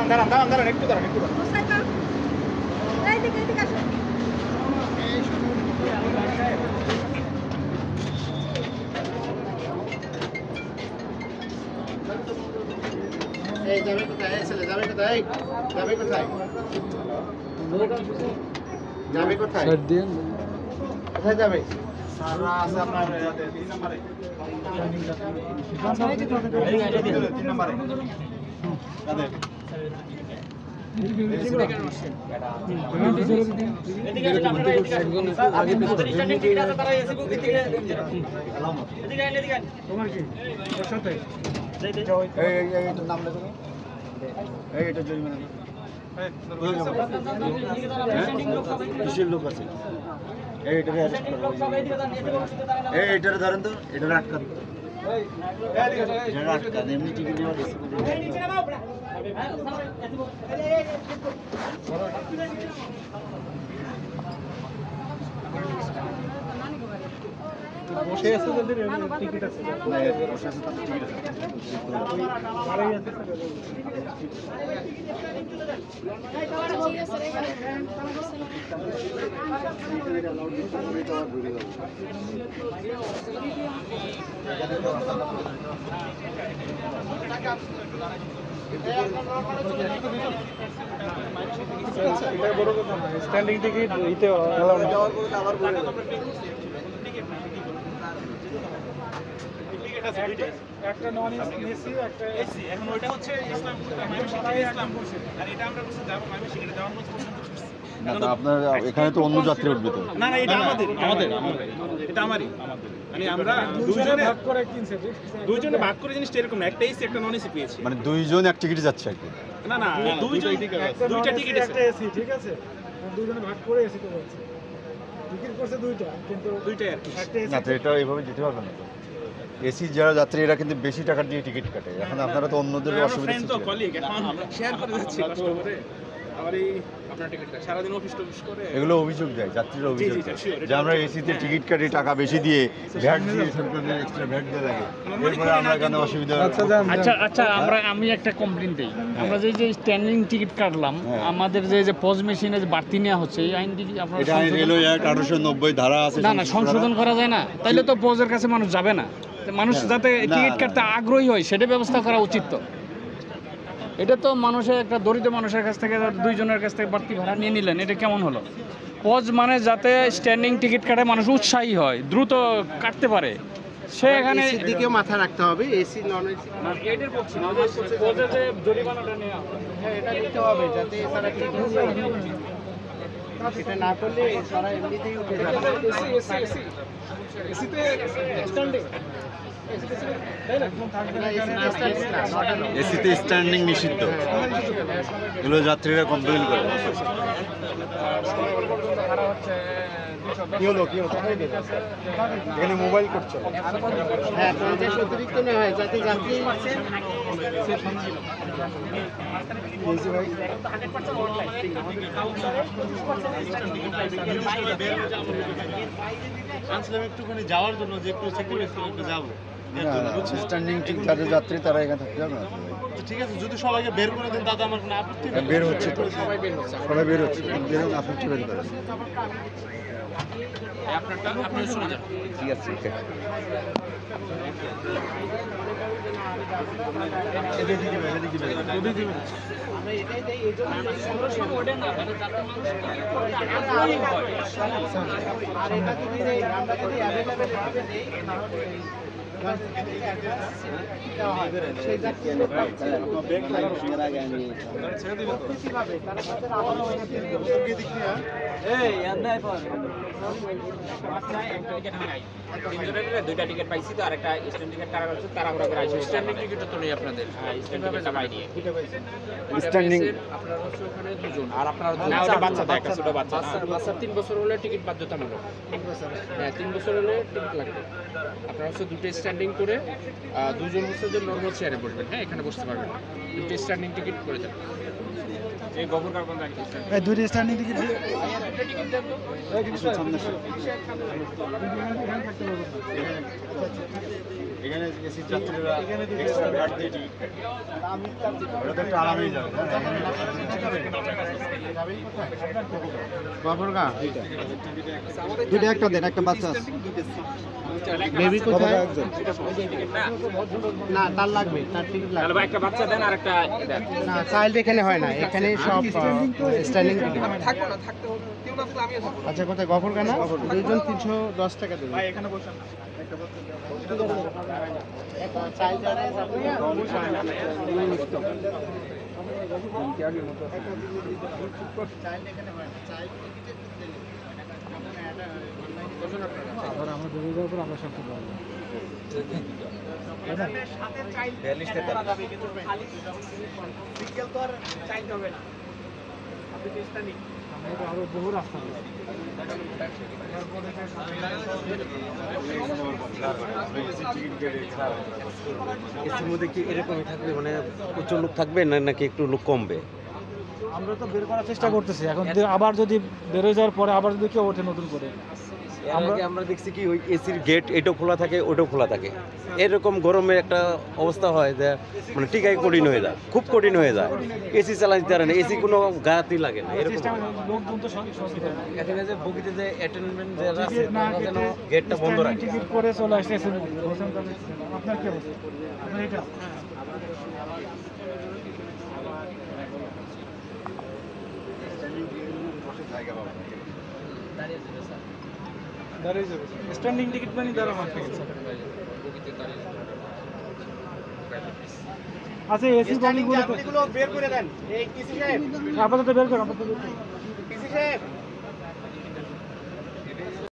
দাঁড়ান একটু দাঁড়ান এই যাবে কোথায়? ছেলে যাবে কোথায়? যাবে কোথায়? কোথায় যাবে? সারা আছে আপনার 3 নম্বরে। 3 নম্বরে। কাদের? তোমার কি সাথে এইটার নাম লেখো। এইটা জরিমানা কিসের লোক আছে? এইটাকে অ্যারেস্ট করো। এইটারে ধরেন তো, এটারে আটকান। এটা আটকান, এমনি টিকিট দেওয়া গেছে। বসে আছে তাদের টিকিট আছে না? বসে আছে তাদের টিকিট আছে। মারাই আছে এটা বড় কথা না, স্ট্যান্ডিং টিকিট দিতে এলাও না। আবার বলে একটা নন এসি একটা এসি। এখন ওইটা হচ্ছে ইসলাম আর এটা আমরা বলছি যাব আমি সেখানে যাওয়ার মতো না তো আপনার এখানে তো অন্য যাত্রী উঠবে তো। না না এটা আমাদের এটা আমারই মানে আমরা দুইজনে ভাগ করে কিনছে দুইজনে ভাগ করে জিনিসটা এরকম না একটা এসি একটা নন এসি পেয়েছি মানে দুইজন এক টিকিটে যাচ্ছে আর কি। না না দুইটা টিকিট একটা এসি ঠিক আছে দুইজনে ভাগ করে এসি তো বলছে টিকিট করছে দুইটা কিন্তু দুইটাই আর কি একটা এসি না তো এটা এইভাবে যেতে পারবে না তো। এসি যারা যাত্রী এরা কিন্তু বেশি টাকা দিয়ে টিকিট কাটে। এখন আপনারা তো অন্যদের অসুবিধা ফ্রেন্ড তো কলিগ এখন শেয়ার করে যাচ্ছি কষ্ট করে আবার এই আপনার টিকিটটা সারা দিন অফিস করে এগুলো অভিযোগ যায়, যাত্রীরা অভিযোগ যে আমরা এসিতে টিকিট কাটি টাকা বেশি দিয়ে ভ্যাট দিয়ে সরকারের এক্সট্রা ভ্যাট দিয়ে লাগে, এরপরে আমরা কেন অসুবিধা। আচ্ছা আমি একটা কমপ্লেন দিই। আমরা যে স্ট্যান্ডিং টিকিট কাটলাম আমাদের যে পজ মেশিনে যে বাড়তি নেওয়া হচ্ছে এই আইনটি কি আপনারা এটা রেলওয়ে অ্যাক্ট 1890 ধারা আছে। না সংশোধন করা যায় না? তাইলে তো পজের কাছে মানুষ যাবে না। মানুষ যাতে টিকিট কাটতে আগ্রহী হয় সেটা ব্যবস্থা করা উচিত। তো এটা তো মানুষের একটা দরিদ্র মানুষের কাছ থেকে দুইজনের কাছ থেকে বাড়তি ভাড়া নিয়ে নিলেন, এটা কেমন হলো? পজ মানে যাতে স্ট্যান্ডিং টিকিট কাটে মানুষ উৎসাহী হয়, দ্রুত কাটতে পারে, সে এখানে দিকে মাথা রাখতে হবে। এসি নন এসি এটার পক্ষে না পজে যে জরিমানাটা নেওয়া হ্যাঁ এটা নিতে হবে যাতে সারা সেটা না করলে সারা এমনিতেই উঠে যাবে। এসিতে স্ট্যান্ডিং এসিতে স্ট্যান্ডিং নিষিদ্ধ, এগুলো যাত্রীরা কমপ্লেন করে। এখানে মোবাইল করছে হ্যাঁ 50 অতিরিক্ত না হয় যাতে যাত্রী একটুখানি যাওয়ার জন্য যে একটু সিকিউরিটি একটু যাবো স্ট্যান্ডিং যাদের যাত্রী তারা এখানে থাকতে যাবে না। ঠিক আছে যদি সবাইকে বের করে দেন দাদা আমার কোনো আপত্তি নেই। বের হচ্ছে তো সবাই বের হচ্ছে বেরোন আপনি একটু বের করেন। আপনার শুনে যান। ঠিক আছে দুইটা টিকিট পাইছি তো আরেকটা স্ট্যান্ডিং টিকিট কারা করছে তারা ওরা করে আইছে স্ট্যান্ডিং টিকিট তো নেই আপনাদের স্ট্যান্ডিং টিকিটটা পাই নিয়ে স্ট্যান্ডিং আপনারা হচ্ছে ওখানে দুজন আর আপনারা না ওটা বাচ্চা দেয় একটা ছোট বাচ্চা 3 বছর হলে টিকিট বাধ্যতামূলক 3 বছর হ্যাঁ 3 বছর হলে টিকিট লাগবে আপনারা হচ্ছে দুটো স্ট্যান্ডিং করে দুজন হচ্ছে যে নর্মাল চেয়ারে বসবেন, হ্যাঁ এখানে বসতে পারবেন না, দুটো স্ট্যান্ডিং টিকিট করে দেবেন। এই গোবরকার কোন গাড়ি এই দুইটা স্ট্যান্ডিং টিকিট এখানে এসি যাত্রীরা এক্সট্রা ভ্যাট দিয়ে টিকিট ওটা তো একটু আরামেই যাবে। দুইটা একটা দেন, একটা বাচ্চা আছে। বেবি কোথায়? না তার লাগবে, তার টিকিট লাগবে। তাহলে ভাই একটা বাচ্চা দেন আর একটা দেন। না চাইল্ড এখানে হয় না, এখানে সব স্ট্যান্ডিং টিকিট। আচ্ছা কোথায়? গফরখানা, দুইজন 310 টাকা দেবেন। ভাই এখানে বসেন। আমরা বেরিয়ে যাওয়ার পর আমরা সব পাবো। আরো বহু রাস্তা এর মধ্যে কি এরকমই থাকবে, মানে প্রচুর লোক থাকবে না নাকি একটু লোক কমবে? আমরা তো বের করার চেষ্টা করতেছি এখন, আবার যদি বেরোয় যাওয়ার পরে আবার যদি কেউ ওঠে নতুন করে। আমরা দেখছি কি ওই এসির গেট এটাও খোলা থাকে ওটাও খোলা থাকে, এরকম গরমে একটা অবস্থা হয় যে মানে টিকাই কঠিন হয়ে যায়, খুব কঠিন হয়ে যায়। এসি চালাতে পারে না, এসি কোনো গায়েই লাগে না এরকম। লোকজন তো এখানে যে বগিতে যে অ্যাটেন্ডমেন্ট যারা আছে তারা যেন গেটটা বন্ধ রাখে। টিকিট করে চলে আসছে আপনার কি অবস্থা? আপনার এটা দাঁড়িয়ে যাবে, স্ট্যান্ডিং টিকিট মানে দাঁড়ানো টিকিট। আচ্ছা এসি গাড়িগুলো বের করে দেন, এই টিসি সাহেব আপাতত বের করুন, আপাতত বের করুন। টিসি সাহেব